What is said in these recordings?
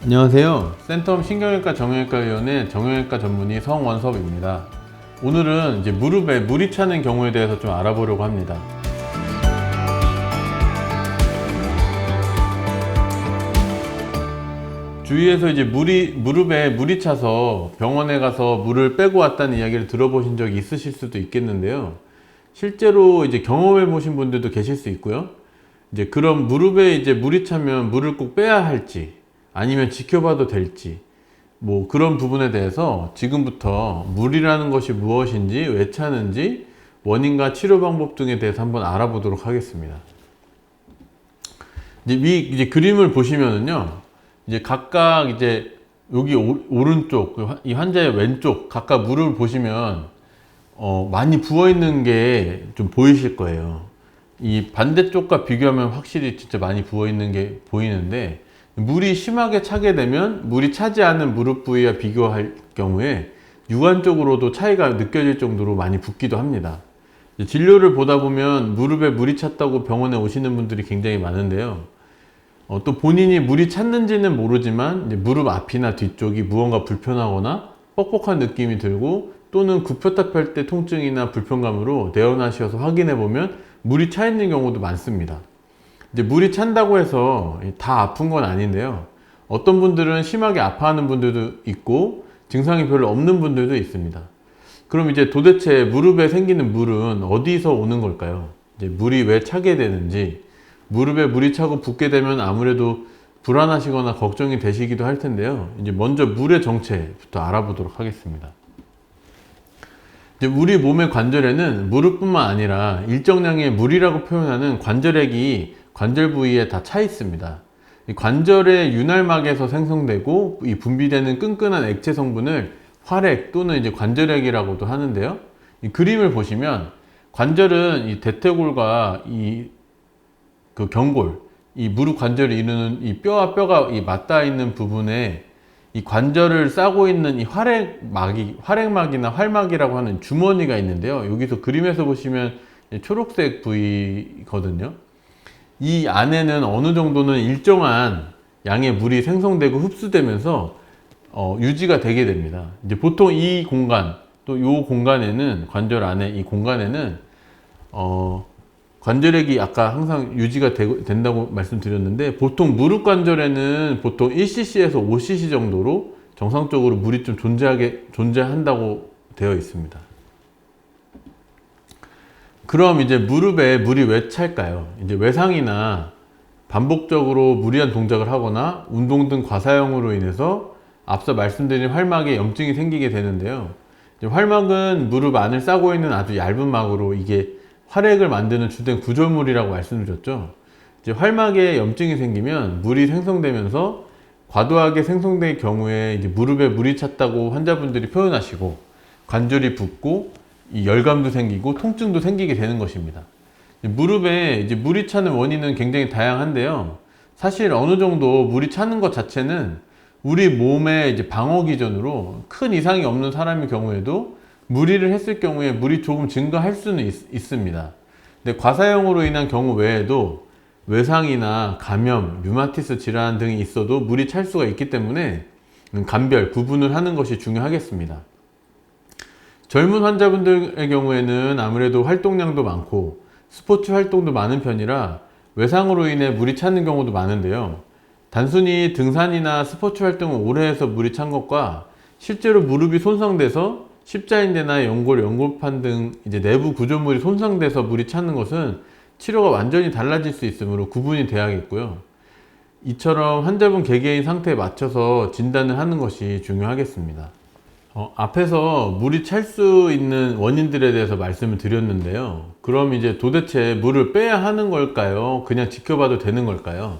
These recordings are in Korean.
안녕하세요. 센텀 신경외과 정형외과위원회 정형외과 전문의 성원섭입니다. 오늘은 이제 무릎에 물이 차는 경우에 대해서 좀 알아보려고 합니다. 주위에서 이제 무릎에 물이 차서 병원에 가서 물을 빼고 왔다는 이야기를 들어보신 적이 있으실 수도 있겠는데요. 실제로 이제 경험해 보신 분들도 계실 수 있고요. 이제 그런 무릎에 이제 물이 차면 물을 꼭 빼야 할지 아니면 지켜봐도 될지 뭐 그런 부분에 대해서 지금부터 물이라는 것이 무엇인지, 왜 차는지, 원인과 치료 방법 등에 대해서 한번 알아보도록 하겠습니다. 이제 그림을 보시면은요, 이제 각각 이제 여기 오른쪽, 이 환자의 왼쪽 각각 무릎을 보시면 많이 부어 있는 게 좀 보이실 거예요. 이 반대쪽과 비교하면 확실히 진짜 많이 부어 있는 게 보이는데, 물이 심하게 차게 되면 물이 차지 않은 무릎 부위와 비교할 경우에 육안적으로도 차이가 느껴질 정도로 많이 붓기도 합니다. 진료를 보다 보면 무릎에 물이 찼다고 병원에 오시는 분들이 굉장히 많은데요. 또 본인이 물이 찼는지는 모르지만 이제 무릎 앞이나 뒤쪽이 무언가 불편하거나 뻑뻑한 느낌이 들고 또는 굽혔다 펼 때 통증이나 불편감으로 내원하셔서 확인해 보면 물이 차 있는 경우도 많습니다. 이제 물이 찬다고 해서 다 아픈 건 아닌데요. 어떤 분들은 심하게 아파하는 분들도 있고 증상이 별로 없는 분들도 있습니다. 그럼 이제 도대체 무릎에 생기는 물은 어디서 오는 걸까요? 이제 물이 왜 차게 되는지, 무릎에 물이 차고 붓게 되면 아무래도 불안하시거나 걱정이 되시기도 할 텐데요. 이제 먼저 물의 정체부터 알아보도록 하겠습니다. 이제 우리 몸의 관절에는 무릎뿐만 아니라 일정량의 물이라고 표현하는 관절액이 관절 부위에 다 차 있습니다. 이 관절의 윤활막에서 생성되고 이 분비되는 끈끈한 액체 성분을 활액 또는 이제 관절액이라고도 하는데요. 이 그림을 보시면 관절은 이 대퇴골과 그 경골, 이 무릎 관절을 이루는 이 뼈와 뼈가 맞닿아 있는 부분에 이 관절을 싸고 있는 이 활액막이나 활막이라고 하는 주머니가 있는데요. 여기서 그림에서 보시면 초록색 부위거든요. 이 안에는 어느 정도는 일정한 양의 물이 생성되고 흡수되면서 유지가 되게 됩니다. 이제 보통 이 공간, 또 이 공간에는, 관절 안에 이 공간에는 관절액이 아까 항상 유지가 된다고 말씀드렸는데, 보통 무릎 관절에는 보통 1cc에서 5cc 정도로 정상적으로 물이 좀 존재한다고 되어 있습니다. 그럼 이제 무릎에 물이 왜 찰까요? 이제 외상이나 반복적으로 무리한 동작을 하거나 운동 등 과사용으로 인해서 앞서 말씀드린 활막에 염증이 생기게 되는데요. 이제 활막은 무릎 안을 싸고 있는 아주 얇은 막으로 이게 활액을 만드는 주된 구조물이라고 말씀드렸죠. 이제 활막에 염증이 생기면 물이 생성되면서 과도하게 생성될 경우에 이제 무릎에 물이 찼다고 환자분들이 표현하시고 관절이 붓고 이 열감도 생기고 통증도 생기게 되는 것입니다. 무릎에 이제 물이 차는 원인은 굉장히 다양한데요. 사실 어느 정도 물이 차는 것 자체는 우리 몸의 이제 방어 기전으로 큰 이상이 없는 사람의 경우에도 무리를 했을 경우에 물이 조금 증가할 수는 있습니다. 근데 과사용으로 인한 경우 외에도 외상이나 감염, 류마티스 질환 등이 있어도 물이 찰 수가 있기 때문에 감별, 구분을 하는 것이 중요하겠습니다. 젊은 환자분들의 경우에는 아무래도 활동량도 많고 스포츠 활동도 많은 편이라 외상으로 인해 물이 차는 경우도 많은데요. 단순히 등산이나 스포츠 활동을 오래 해서 물이 찬 것과 실제로 무릎이 손상돼서 십자인대나 연골, 연골판 등 이제 내부 구조물이 손상돼서 물이 차는 것은 치료가 완전히 달라질 수 있으므로 구분이 돼야겠고요. 이처럼 환자분 개개인 상태에 맞춰서 진단을 하는 것이 중요하겠습니다. 앞에서 물이 찰 수 있는 원인들에 대해서 말씀을 드렸는데요. 그럼 이제 도대체 물을 빼야 하는 걸까요? 그냥 지켜봐도 되는 걸까요?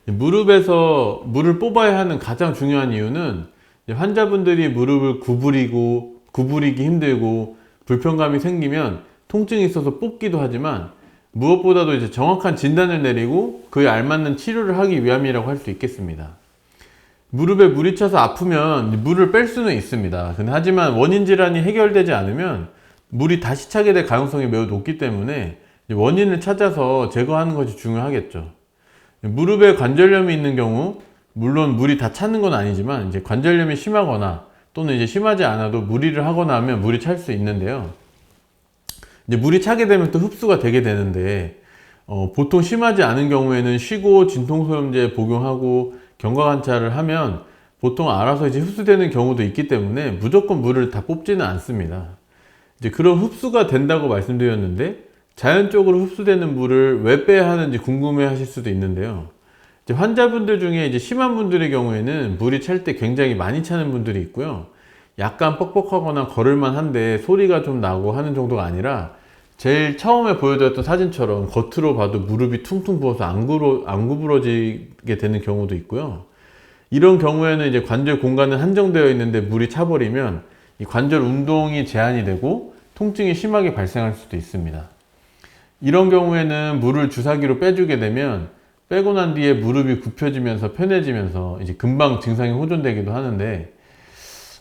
무릎에서 물을 뽑아야 하는 가장 중요한 이유는 환자분들이 무릎을 구부리기 힘들고 불편감이 생기면 통증이 있어서 뽑기도 하지만 무엇보다도 이제 정확한 진단을 내리고 그에 알맞는 치료를 하기 위함이라고 할 수 있겠습니다. 무릎에 물이 차서 아프면 물을 뺄 수는 있습니다. 하지만 원인 질환이 해결되지 않으면 물이 다시 차게 될 가능성이 매우 높기 때문에 원인을 찾아서 제거하는 것이 중요하겠죠. 무릎에 관절염이 있는 경우 물론 물이 다 차는 건 아니지만 이제 관절염이 심하거나 또는 이제 심하지 않아도 무리를 하거나 하면 물이 찰 수 있는데요. 이제 물이 차게 되면 또 흡수가 되게 되는데 보통 심하지 않은 경우에는 쉬고 진통소염제 복용하고 경과관찰을 하면 보통 알아서 이제 흡수되는 경우도 있기 때문에 무조건 물을 다 뽑지는 않습니다. 이제 그런 흡수가 된다고 말씀드렸는데 자연적으로 흡수되는 물을 왜 빼야 하는지 궁금해 하실 수도 있는데요. 이제 환자분들 중에 이제 심한 분들의 경우에는 물이 찰 때 굉장히 많이 차는 분들이 있고요. 약간 뻑뻑하거나 걸을만 한데 소리가 좀 나고 하는 정도가 아니라 제일 처음에 보여드렸던 사진처럼 겉으로 봐도 무릎이 퉁퉁 부어서 안 구부러지게 되는 경우도 있고요. 이런 경우에는 이제 관절 공간은 한정되어 있는데 물이 차버리면 이 관절 운동이 제한이 되고 통증이 심하게 발생할 수도 있습니다. 이런 경우에는 물을 주사기로 빼주게 되면 빼고 난 뒤에 무릎이 굽혀지면서 편해지면서 이제 금방 증상이 호전되기도 하는데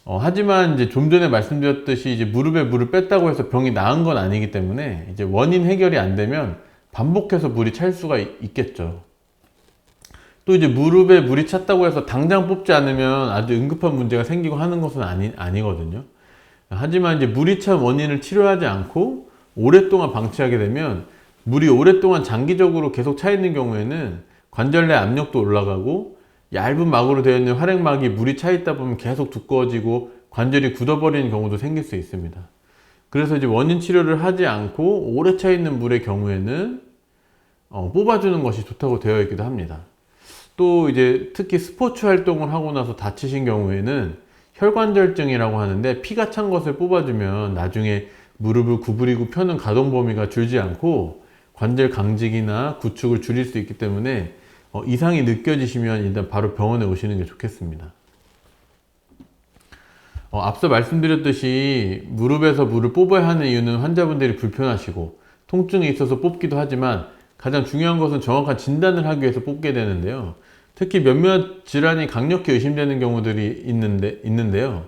하지만 이제 좀 전에 말씀드렸듯이 이제 무릎에 물을 뺐다고 해서 병이 나은 건 아니기 때문에 이제 원인 해결이 안 되면 반복해서 물이 찰 수가 있겠죠. 또 이제 무릎에 물이 찼다고 해서 당장 뽑지 않으면 아주 응급한 문제가 생기고 하는 것은 아니거든요. 하지만 이제 물이 찬 원인을 치료하지 않고 오랫동안 방치하게 되면 물이 오랫동안 장기적으로 계속 차 있는 경우에는 관절 내 압력도 올라가고 얇은 막으로 되어 있는 활액막이 물이 차 있다 보면 계속 두꺼워지고 관절이 굳어버리는 경우도 생길 수 있습니다. 그래서 이제 원인 치료를 하지 않고 오래 차 있는 물의 경우에는 뽑아주는 것이 좋다고 되어 있기도 합니다. 또 이제 특히 스포츠 활동을 하고 나서 다치신 경우에는 혈관절증이라고 하는데 피가 찬 것을 뽑아주면 나중에 무릎을 구부리고 펴는 가동 범위가 줄지 않고 관절 강직이나 구축을 줄일 수 있기 때문에 이상이 느껴지시면 일단 바로 병원에 오시는 게 좋겠습니다. 앞서 말씀드렸듯이 무릎에서 물을 뽑아야 하는 이유는 환자분들이 불편하시고 통증이 있어서 뽑기도 하지만 가장 중요한 것은 정확한 진단을 하기 위해서 뽑게 되는데요. 특히 몇몇 질환이 강력히 의심되는 경우들이 있는데요.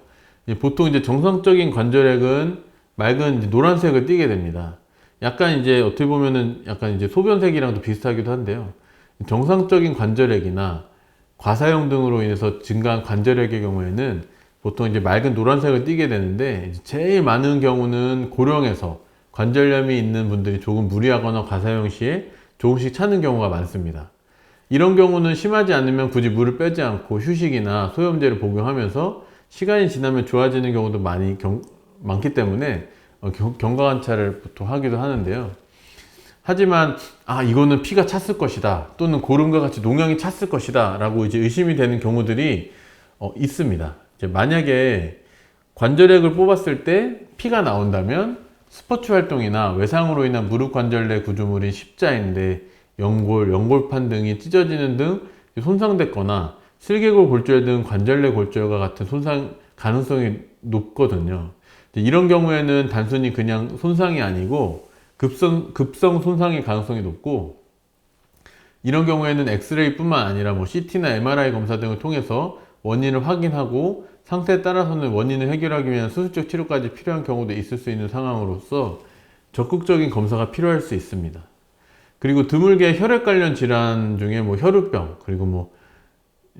보통 이제 정상적인 관절액은 맑은 이제 노란색을 띠게 됩니다. 약간 이제 어떻게 보면은 약간 이제 소변색이랑도 비슷하기도 한데요. 정상적인 관절액이나 과사용 등으로 인해서 증가한 관절액의 경우에는 보통 이제 맑은 노란색을 띠게 되는데 제일 많은 경우는 고령에서 관절염이 있는 분들이 조금 무리하거나 과사용 시에 조금씩 차는 경우가 많습니다. 이런 경우는 심하지 않으면 굳이 물을 빼지 않고 휴식이나 소염제를 복용하면서 시간이 지나면 좋아지는 경우도 많기 때문에 경과관찰을 보통 하기도 하는데요. 하지만 이거는 피가 찼을 것이다 또는 고름과 같이 농양이 찼을 것이다 라고 이제 의심이 되는 경우들이 있습니다. 이제 만약에 관절액을 뽑았을 때 피가 나온다면 스포츠 활동이나 외상으로 인한 무릎 관절 내 구조물인 십자인대, 연골, 연골판 등이 찢어지는 등 손상됐거나 슬개골 골절 등 관절 내 골절과 같은 손상 가능성이 높거든요. 이런 경우에는 단순히 그냥 손상이 아니고 급성 손상의 가능성이 높고, 이런 경우에는 엑스레이 뿐만 아니라 CT나 MRI 검사 등을 통해서 원인을 확인하고 상태에 따라서는 원인을 해결하기 위한 수술적 치료까지 필요한 경우도 있을 수 있는 상황으로서 적극적인 검사가 필요할 수 있습니다. 그리고 드물게 혈액 관련 질환 중에 혈우병, 그리고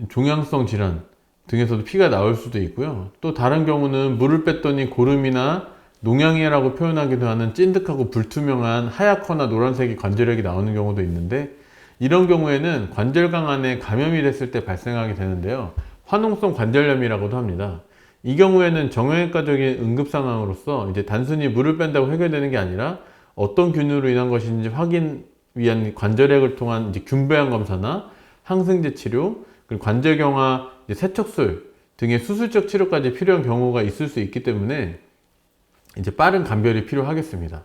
종양성 질환 등에서도 피가 나올 수도 있고요. 또 다른 경우는 물을 뺐더니 고름이나 농양이라고 표현하기도 하는 찐득하고 불투명한 하얗거나 노란색의 관절액이 나오는 경우도 있는데, 이런 경우에는 관절강 안에 감염이 됐을 때 발생하게 되는데요. 화농성 관절염이라고도 합니다. 이 경우에는 정형외과적인 응급 상황으로서 이제 단순히 물을 뺀다고 해결되는 게 아니라 어떤 균으로 인한 것인지 확인 위한 관절액을 통한 이제 균배양 검사나 항생제 치료, 그리고 관절경화, 세척술 등의 수술적 치료까지 필요한 경우가 있을 수 있기 때문에 이제 빠른 감별이 필요하겠습니다.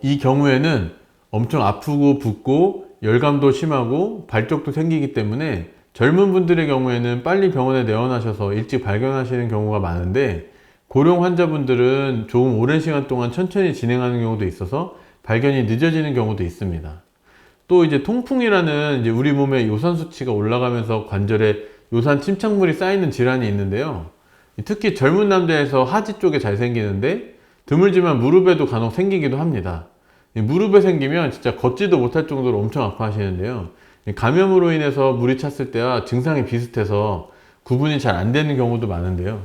이 경우에는 엄청 아프고 붓고 열감도 심하고 발적도 생기기 때문에 젊은 분들의 경우에는 빨리 병원에 내원하셔서 일찍 발견하시는 경우가 많은데, 고령 환자분들은 조금 오랜 시간 동안 천천히 진행하는 경우도 있어서 발견이 늦어지는 경우도 있습니다. 또 이제 통풍이라는 우리 몸의 요산 수치가 올라가면서 관절에 요산 침착물이 쌓이는 질환이 있는데요. 특히 젊은 남자에서 하지 쪽에 잘 생기는데 드물지만 무릎에도 간혹 생기기도 합니다. 무릎에 생기면 진짜 걷지도 못할 정도로 엄청 아파하시는데요. 감염으로 인해서 물이 찼을 때와 증상이 비슷해서 구분이 잘 안 되는 경우도 많은데요.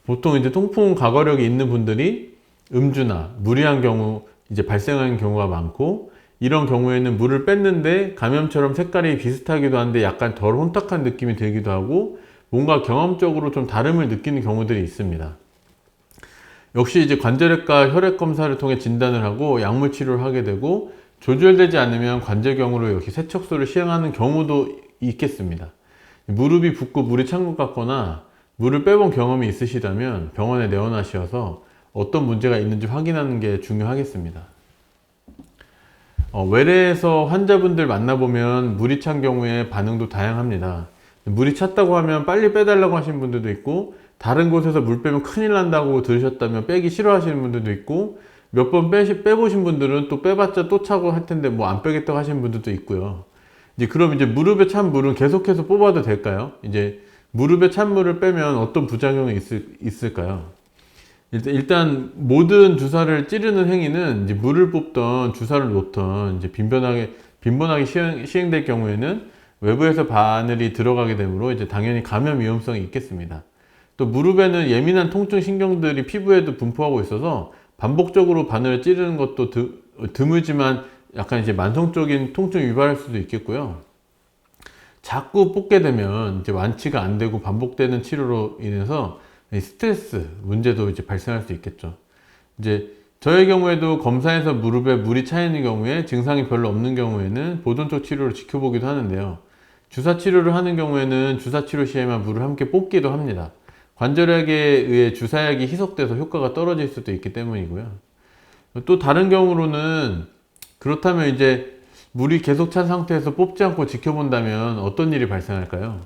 보통 이제 통풍 과거력이 있는 분들이 음주나 무리한 경우 이제 발생하는 경우가 많고, 이런 경우에는 물을 뺐는데 감염처럼 색깔이 비슷하기도 한데 약간 덜 혼탁한 느낌이 들기도 하고 뭔가 경험적으로 좀 다름을 느끼는 경우들이 있습니다. 역시 이제 관절액과 혈액 검사를 통해 진단을 하고 약물 치료를 하게 되고, 조절되지 않으면 관절경으로 역시 세척소를 시행하는 경우도 있겠습니다. 무릎이 붓고 물이 찬 것 같거나 물을 빼본 경험이 있으시다면 병원에 내원하셔서 어떤 문제가 있는지 확인하는 게 중요하겠습니다. 외래에서 환자분들 만나보면 물이 찬 경우에 반응도 다양합니다. 물이 찼다고 하면 빨리 빼달라고 하시는 분들도 있고, 다른 곳에서 물 빼면 큰일 난다고 들으셨다면 빼기 싫어하시는 분들도 있고, 몇 번 빼보신 분들은 또 빼봤자 또 차고 할 텐데 뭐 안 빼겠다고 하시는 분들도 있고요. 그럼 이제 무릎에 찬 물은 계속해서 뽑아도 될까요? 이제 무릎에 찬 물을 빼면 어떤 부작용이 있을까요? 일단 모든 주사를 찌르는 행위는 이제 물을 뽑던 주사를 놓던 이제 빈번하게 시행될 경우에는 외부에서 바늘이 들어가게 되므로 이제 당연히 감염 위험성이 있겠습니다. 또 무릎에는 예민한 통증 신경들이 피부에도 분포하고 있어서 반복적으로 바늘을 찌르는 것도 드물지만 약간 이제 만성적인 통증을 유발할 수도 있겠고요. 자꾸 뽑게 되면 이제 완치가 안 되고 반복되는 치료로 인해서 스트레스 문제도 이제 발생할 수 있겠죠. 이제 저의 경우에도 검사에서 무릎에 물이 차 있는 경우에 증상이 별로 없는 경우에는 보존적 치료를 지켜보기도 하는데요. 주사 치료를 하는 경우에는 주사 치료 시에만 물을 함께 뽑기도 합니다. 관절약에 의해 주사약이 희석돼서 효과가 떨어질 수도 있기 때문이고요. 또 다른 경우로는 그렇다면 이제 물이 계속 찬 상태에서 뽑지 않고 지켜본다면 어떤 일이 발생할까요?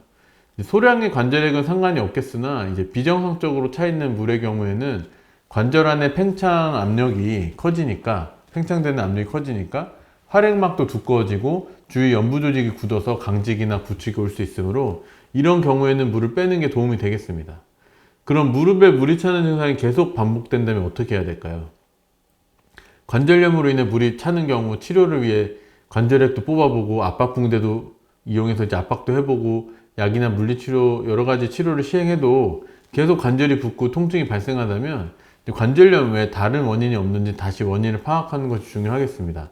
소량의 관절액은 상관이 없겠으나 이제 비정상적으로 차 있는 물의 경우에는 관절 안에 팽창되는 압력이 커지니까 활액막도 두꺼워지고 주위 연부 조직이 굳어서 강직이나 부축이 올 수 있으므로 이런 경우에는 물을 빼는 게 도움이 되겠습니다. 그럼 무릎에 물이 차는 증상이 계속 반복된다면 어떻게 해야 될까요? 관절염으로 인해 물이 차는 경우 치료를 위해 관절액도 뽑아보고 압박붕대도 이용해서 이제 압박도 해보고 약이나 물리치료 여러 가지 치료를 시행해도 계속 관절이 붓고 통증이 발생하다면 관절염 외에 다른 원인이 없는지 다시 원인을 파악하는 것이 중요하겠습니다.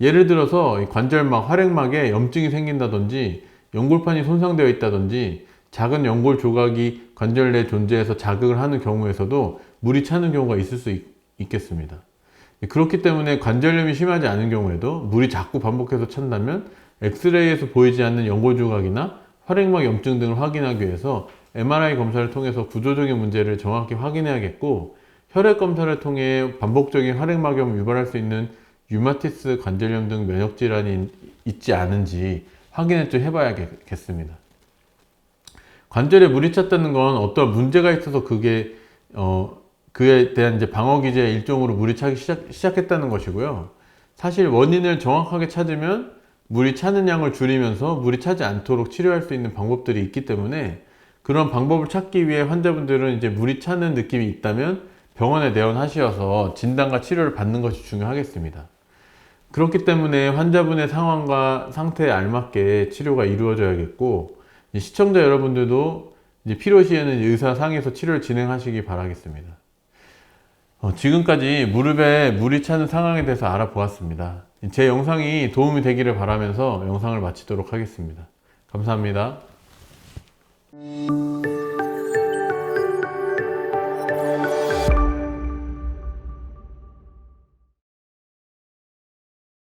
예를 들어서 관절막, 활액막에 염증이 생긴다든지 연골판이 손상되어 있다든지 작은 연골 조각이 관절 내에 존재해서 자극을 하는 경우에서도 물이 차는 경우가 있을 수 있겠습니다. 그렇기 때문에 관절염이 심하지 않은 경우에도 물이 자꾸 반복해서 찬다면 엑스레이에서 보이지 않는 연골 조각이나 활액막 염증 등을 확인하기 위해서 MRI 검사를 통해서 구조적인 문제를 정확히 확인해야겠고, 혈액 검사를 통해 반복적인 활액막염을 유발할 수 있는 류마티스 관절염 등 면역 질환이 있지 않은지 확인을 좀 해봐야겠습니다. 관절에 물이 찼다는 건 어떤 문제가 있어서 그에 대한 이제 방어 기제의 일종으로 물이 차기 시작했다는 것이고요. 사실 원인을 정확하게 찾으면 물이 차는 양을 줄이면서 물이 차지 않도록 치료할 수 있는 방법들이 있기 때문에 그런 방법을 찾기 위해 환자분들은 이제 물이 차는 느낌이 있다면 병원에 내원하셔서 진단과 치료를 받는 것이 중요하겠습니다. 그렇기 때문에 환자분의 상황과 상태에 알맞게 치료가 이루어져야겠고, 시청자 여러분들도 이제 필요시에는 의사 상의해서 치료를 진행하시기 바라겠습니다. 지금까지 무릎에 물이 차는 상황에 대해서 알아보았습니다. 제 영상이 도움이 되기를 바라면서 영상을 마치도록 하겠습니다. 감사합니다.